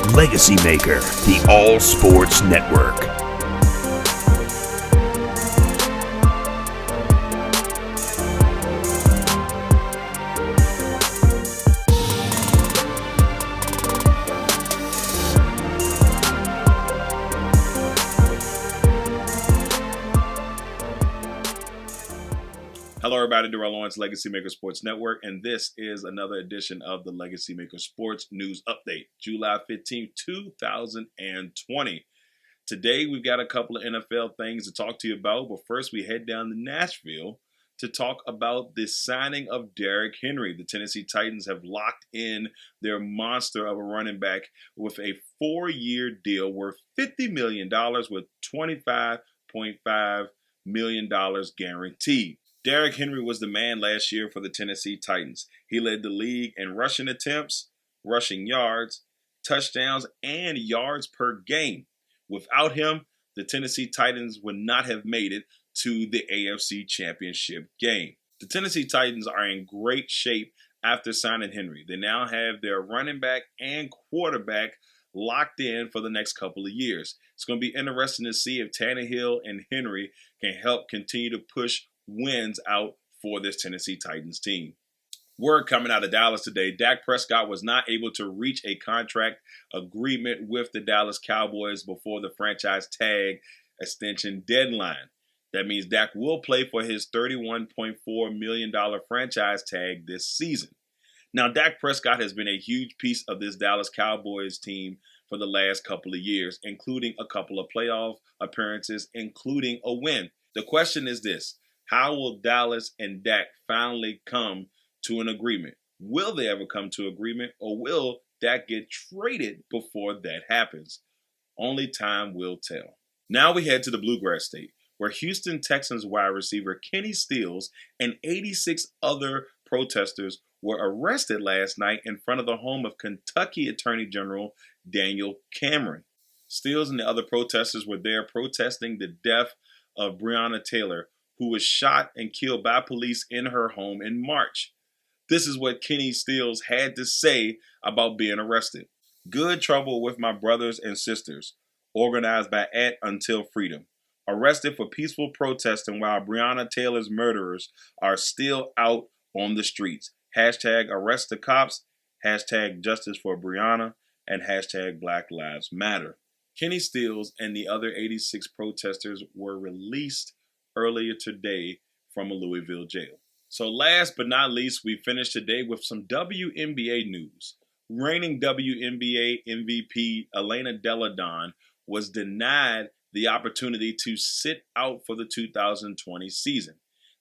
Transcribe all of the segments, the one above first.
LegacyMaker, the All Sports Network. Hello, everybody. Darrell Owens, LegacyMaker Sports Network, and this is another edition of the LegacyMaker Sports News Update, July 15th, 2020. Today, we've got a couple of NFL things to talk to you about, but first, we head down to Nashville to talk about the signing of Derrick Henry. The Tennessee Titans have locked in their monster of a running back with a 4-year deal worth $50 million with $25.5 million guaranteed. Derrick Henry was the man last year for the Tennessee Titans. He led the league in rushing attempts, rushing yards, touchdowns, and yards per game. Without him, the Tennessee Titans would not have made it to the AFC Championship game. The Tennessee Titans are in great shape after signing Henry. They now have their running back and quarterback locked in for the next couple of years. It's going to be interesting to see if Tannehill and Henry can help continue to push wins out for this Tennessee Titans team. Word coming out of Dallas today, Dak Prescott was not able to reach a contract agreement with the Dallas Cowboys before the franchise tag extension deadline. That means Dak will play for his $31.4 million franchise tag this season. Now, Dak Prescott has been a huge piece of this Dallas Cowboys team for the last couple of years, including a couple of playoff appearances, including a win. The question is this: how will Dallas and Dak finally come to an agreement? Will they ever come to agreement, or will Dak get traded before that happens? Only time will tell. Now we head to the Bluegrass State, where Houston Texans wide receiver Kenny Stills and 86 other protesters were arrested last night in front of the home of Kentucky Attorney General Daniel Cameron. Stills and the other protesters were there protesting the death of Breonna Taylor, who was shot and killed by police in her home in March. This is what Kenny Stills had to say about being arrested. Good trouble with my brothers and sisters, organized by Until Freedom. Arrested for peaceful protesting while Breonna Taylor's murderers are still out on the streets. Hashtag arrest the cops, hashtag justice for Breonna, and hashtag Black Lives Matter. Kenny Stills and the other 86 protesters were released earlier today from a Louisville jail. So last but not least, we finished today with some WNBA news. Reigning WNBA MVP Elena Delle was denied the opportunity to sit out for the 2020 season.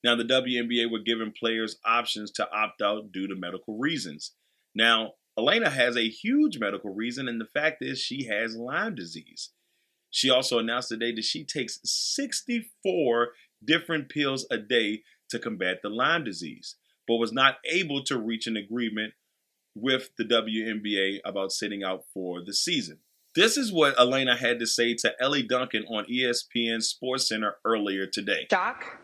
Now, the WNBA were giving players options to opt out due to medical reasons. Now, Elena has a huge medical reason, and the fact is she has Lyme disease. She also announced today that she takes 64 different pills a day to combat the Lyme disease, but was not able to reach an agreement with the WNBA about sitting out for the season. This is what Elena had to say to Ellie Duncan on ESPN SportsCenter earlier today. Shock.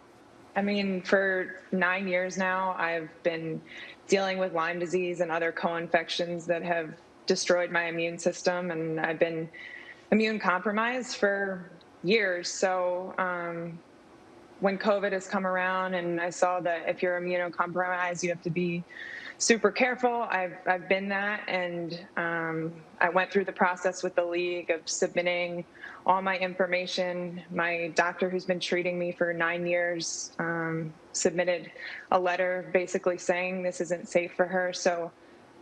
I mean, for 9 years now, I've been dealing with Lyme disease and other co-infections that have destroyed my immune system, and I've been immune compromised for years. So when COVID has come around and I saw that if you're immunocompromised, you have to be super careful. I've been that, and I went through the process with the league of submitting all my information. My doctor, who's been treating me for 9 years, submitted a letter basically saying this isn't safe for her. So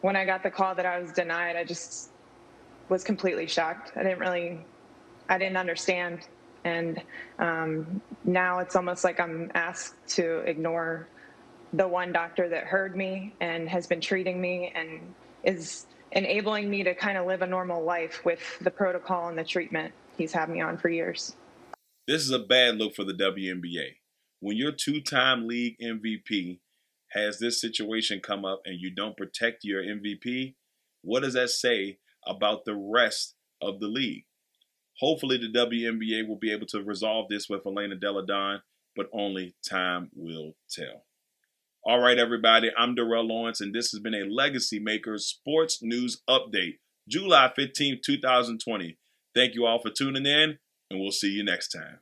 when I got the call that I was denied, I just was completely shocked. I didn't understand. And now it's almost like I'm asked to ignore the one doctor that heard me and has been treating me and is enabling me to kind of live a normal life with the protocol and the treatment he's had me on for years. This is a bad look for the WNBA. When your two-time league MVP has this situation come up and you don't protect your MVP, what does that say about the rest of the league? Hopefully the WNBA will be able to resolve this with Elena Delle, but only time will tell. All right, everybody, I'm Darrell Owens, and this has been a LegacyMaker Sports News Update, July 15th, 2020. Thank you all for tuning in, and we'll see you next time.